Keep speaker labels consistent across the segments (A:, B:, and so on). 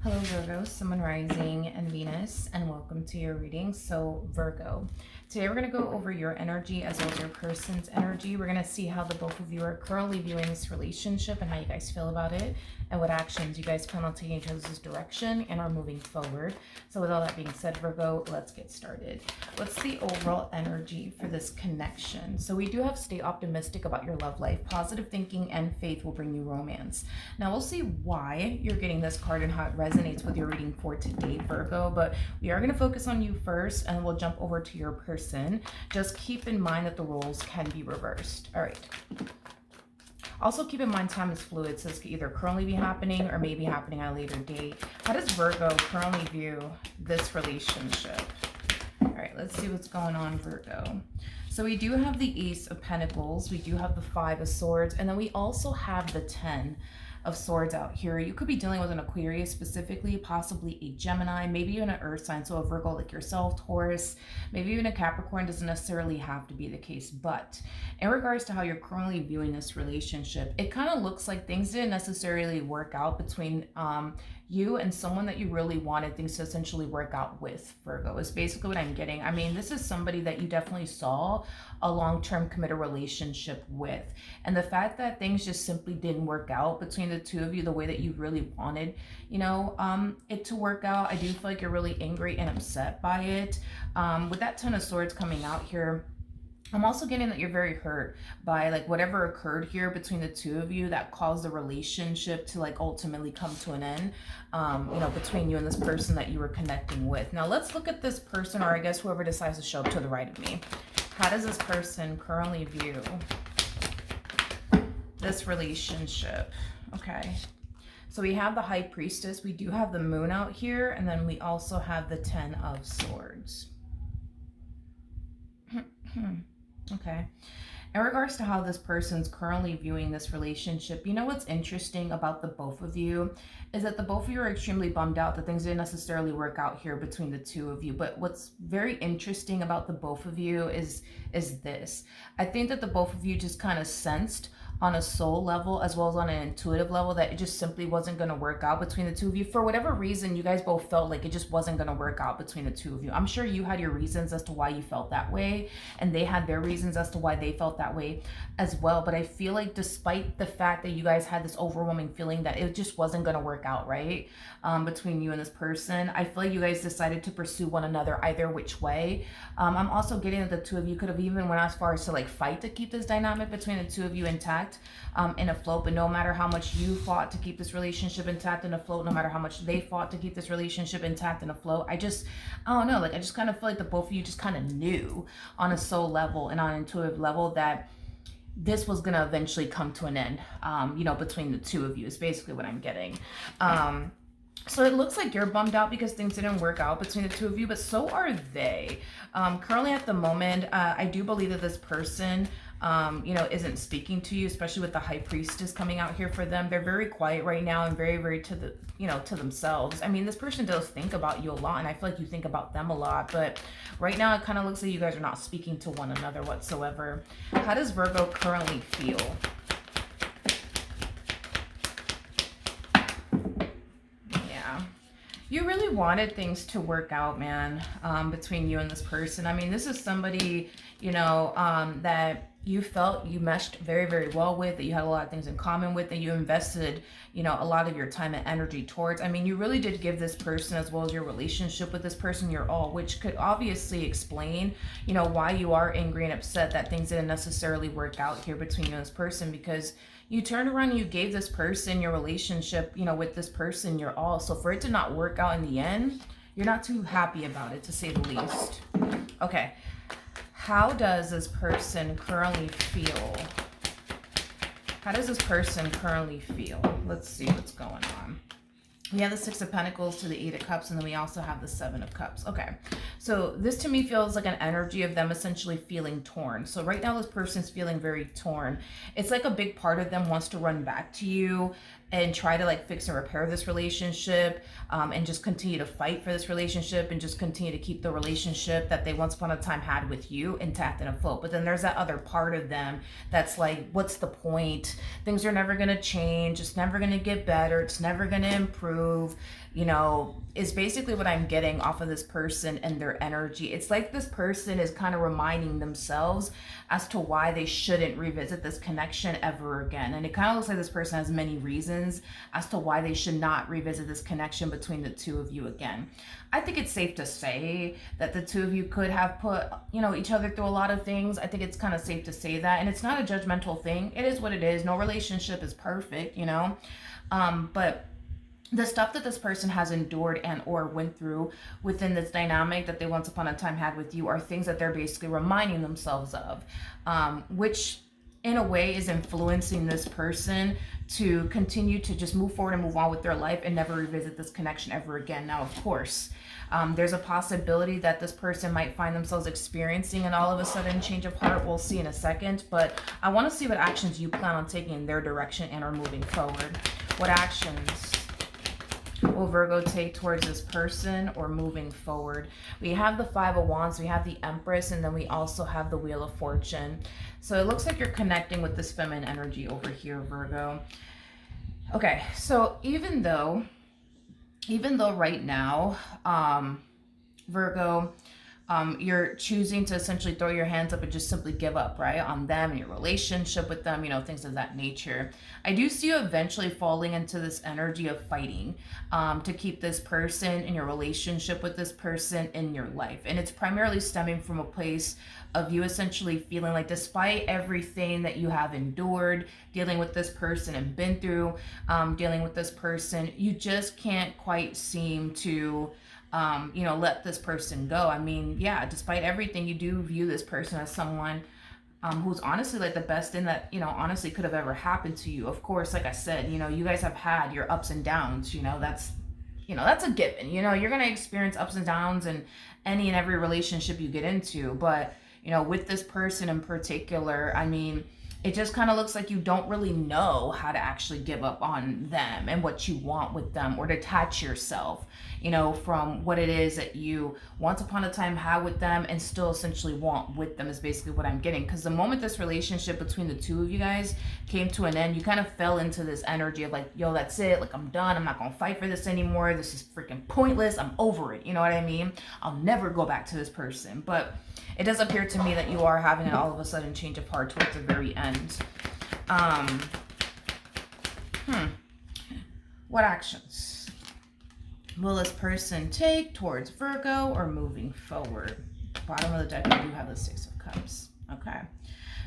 A: Hello Virgo, Sun, Rising, and Venus, and welcome to your reading. So Virgo, today we're going to go over your energy as well as your person's energy. We're going to see how the both of you are currently viewing this relationship and how you guys feel about it and what actions you guys plan on taking each other's direction and are moving forward. So with all that being said, Virgo, let's get started. What's the overall energy for this connection? So we do have stay optimistic about your love life. Positive thinking and faith will bring you romance. Now we'll see why you're getting this card and how it resonates with your reading for today, Virgo, but we are going to focus on you first and we'll jump over to your person. Just keep in mind that the roles can be reversed. All right. Also keep in mind time is fluid, so this could either currently be happening or maybe happening at a later date. How does Virgo currently view this relationship? All right, let's see what's going on, Virgo. So we do have the Ace of Pentacles, we do have the Five of Swords, and then we also have the 10 of Swords out here. You could be dealing with an Aquarius specifically, possibly a Gemini, maybe even an Earth sign, so a Virgo like yourself, Taurus, maybe even a Capricorn. Doesn't necessarily have to be the case. But in regards to how you're currently viewing this relationship, it kind of looks like things didn't necessarily work out between you and someone that you really wanted things to essentially work out with, Virgo, is basically what I'm getting. I mean, this is somebody that you definitely saw a long-term committed relationship with. And the fact that things just simply didn't work out between the two of you the way that you really wanted, it to work out, I do feel like you're really angry and upset by it. With that 10 of Swords coming out here, I'm also getting that you're very hurt by like whatever occurred here between the two of you that caused the relationship to like ultimately come to an end, between you and this person that you were connecting with. Now let's look at this person, or I guess whoever decides to show up to the right of me. How does this person currently view this relationship? Okay. So we have the High Priestess, we do have the Moon out here, and then we also have the 10 of Swords. Okay. In regards to how this person's currently viewing this relationship, you know what's interesting about the both of you is that the both of you are extremely bummed out that things didn't necessarily work out here between the two of you. But what's very interesting about the both of you is this. I think that the both of you just kind of sensed on a soul level as well as on an intuitive level that it just simply wasn't going to work out between the two of you. For whatever reason, you guys both felt like it just wasn't going to work out between the two of you. I'm sure you had your reasons as to why you felt that way, and they had their reasons as to why they felt that way as well. But I feel like despite the fact that you guys had this overwhelming feeling that it just wasn't going to work out right between you and this person, I feel like you guys decided to pursue one another either which way. I'm also getting that the two of you could have even went as far as to like fight to keep this dynamic between the two of you intact, and afloat. But no matter how much you fought to keep this relationship intact and afloat, no matter how much they fought to keep this relationship intact and afloat, I don't know, like I just kind of feel like the both of you just kind of knew on a soul level and on an intuitive level that this was going to eventually come to an end, between the two of you is basically what I'm getting. So it looks like you're bummed out because things didn't work out between the two of you, but so are they. Currently at the moment, I do believe that this person, isn't speaking to you, especially with the High Priestess coming out here for them. They're very quiet right now and very, very to themselves. I mean, this person does think about you a lot, and I feel like you think about them a lot, but right now it kind of looks like you guys are not speaking to one another whatsoever. How does Virgo currently feel? You really wanted things to work out, man, between you and this person. I mean, this is somebody, that you felt you meshed very, very well with, that you had a lot of things in common with, that you invested, a lot of your time and energy towards. I mean, you really did give this person, as well as your relationship with this person, your all, which could obviously explain, why you are angry and upset that things didn't necessarily work out here between you and this person, because you turned around and you gave this person your relationship, with this person, your all. So for it to not work out in the end, you're not too happy about it, to say the least. Okay. How does this person currently feel? How does this person currently feel? Let's see what's going on. We have the Six of Pentacles to the Eight of Cups, and then we also have the Seven of Cups. Okay, so this to me feels like an energy of them essentially feeling torn. So right now this person's feeling very torn. It's like a big part of them wants to run back to you and try to like fix and repair this relationship, and just continue to fight for this relationship and just continue to keep the relationship that they once upon a time had with you intact and afloat. But then there's that other part of them that's like, what's the point? Things are never going to change. It's never going to get better. It's never going to improve, you know, is basically what I'm getting off of this person and their energy. It's like this person is kind of reminding themselves as to why they shouldn't revisit this connection ever again. And it kind of looks like this person has many reasons as to why they should not revisit this connection between the two of you again. I think it's safe to say that the two of you could have put, you know, each other through a lot of things. I think it's kind of safe to say that. And it's not a judgmental thing. It is what it is. No relationship is perfect, you know. But the stuff that this person has endured and or went through within this dynamic that they once upon a time had with you are things that they're basically reminding themselves of, which in a way is influencing this person to continue to just move forward and move on with their life and never revisit this connection ever again. Now, of course, there's a possibility that this person might find themselves experiencing an all of a sudden change of heart. We'll see in a second, but I want to see what actions you plan on taking in their direction and are moving forward. What actions will Virgo take towards this person or moving forward? We have the Five of Wands, we have the Empress, and then we also have the Wheel of Fortune. So it looks like you're connecting with this feminine energy over here, Virgo. Okay, so even though right now, Virgo, you're choosing to essentially throw your hands up and just simply give up, right, on them and your relationship with them, you know, things of that nature. I do see you eventually falling into this energy of fighting to keep this person in your relationship with this person in your life. And it's primarily stemming from a place of you essentially feeling like despite everything that you have endured, dealing with this person and been through, dealing with this person, you just can't quite seem to you know, let this person go. I mean, yeah, despite everything, you do view this person as someone who's honestly like the best thing that, you know, honestly could have ever happened to you. Of course, like I said, you know, you guys have had your ups and downs, you know, that's a given. You know, you're going to experience ups and downs in any and every relationship you get into. But, you know, with this person in particular, I mean, it just kind of looks like you don't really know how to actually give up on them and what you want with them, or detach yourself, you know, from what it is that you once upon a time had with them and still essentially want with them, is basically what I'm getting. Because the moment this relationship between the two of you guys came to an end, you kind of fell into this energy of like, yo, that's it. Like, I'm done. I'm not going to fight for this anymore. This is freaking pointless. I'm over it. You know what I mean? I'll never go back to this person. But it does appear to me that you are having an all of a sudden change of heart towards the very end. What actions will this person take towards Virgo or moving forward? Bottom of the deck, we do have the Six of Cups. Okay.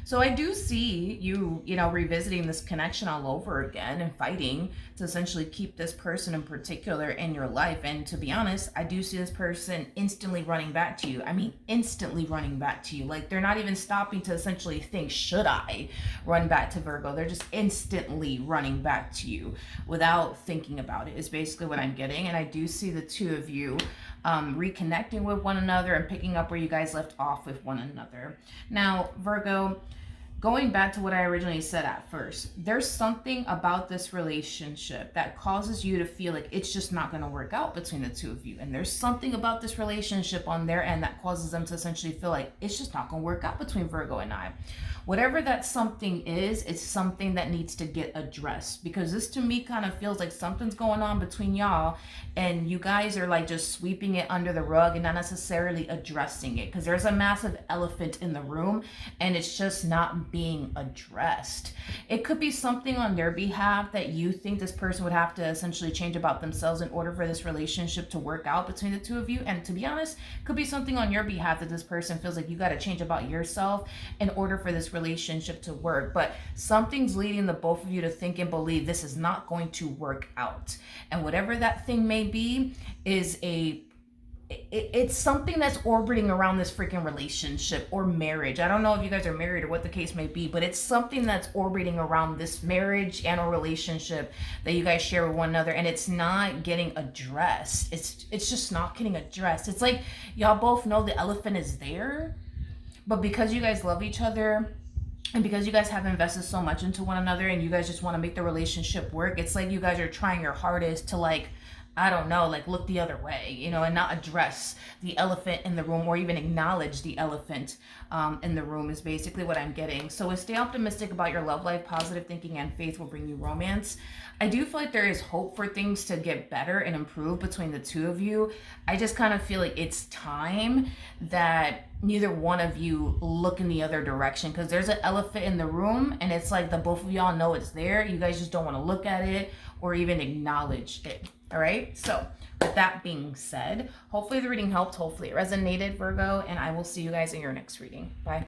A: So I do see you, you know, revisiting this connection all over again and fighting to essentially keep this person in particular in your life. And to be honest, I do see this person instantly running back to you. I mean, instantly running back to you. Like, they're not even stopping to essentially think, should I run back to Virgo? They're just instantly running back to you without thinking about it, is basically what I'm getting. And I do see the two of you reconnecting with one another and picking up where you guys left off with one another. Now, Virgo, going back to what I originally said at first, there's something about this relationship that causes you to feel like it's just not going to work out between the two of you. And there's something about this relationship on their end that causes them to essentially feel like it's just not going to work out between Virgo and I. Whatever that something is, it's something that needs to get addressed, because this to me kind of feels like something's going on between y'all and you guys are like just sweeping it under the rug and not necessarily addressing it, because there's a massive elephant in the room and it's just not being addressed. It could be something on their behalf that you think this person would have to essentially change about themselves in order for this relationship to work out between the two of you. And to be honest, it could be something on your behalf that this person feels like you got to change about yourself in order for this relationship to work. But something's leading the both of you to think and believe this is not going to work out. And whatever that thing may be is it's something that's orbiting around this freaking relationship or marriage. I don't know if you guys are married or what the case may be, but it's something that's orbiting around this marriage and a relationship that you guys share with one another, and it's not getting addressed. It's just not getting addressed. It's like y'all both know the elephant is there, but because you guys love each other, And because you guys have invested so much into one another and you guys just want to make the relationship work, it's like you guys are trying your hardest to, like, I don't know, like look the other way, you know, and not address the elephant in the room or even acknowledge the elephant in the room is basically what I'm getting. So stay optimistic about your love life. Positive thinking and faith will bring you romance. I do feel like there is hope for things to get better and improve between the two of you. I just kind of feel like it's time that neither one of you look in the other direction, because there's an elephant in the room and it's like the both of y'all know it's there. You guys just don't want to look at it or even acknowledge it. All right, so with that being said, hopefully the reading helped, hopefully it resonated, Virgo, and I will see you guys in your next reading. Bye.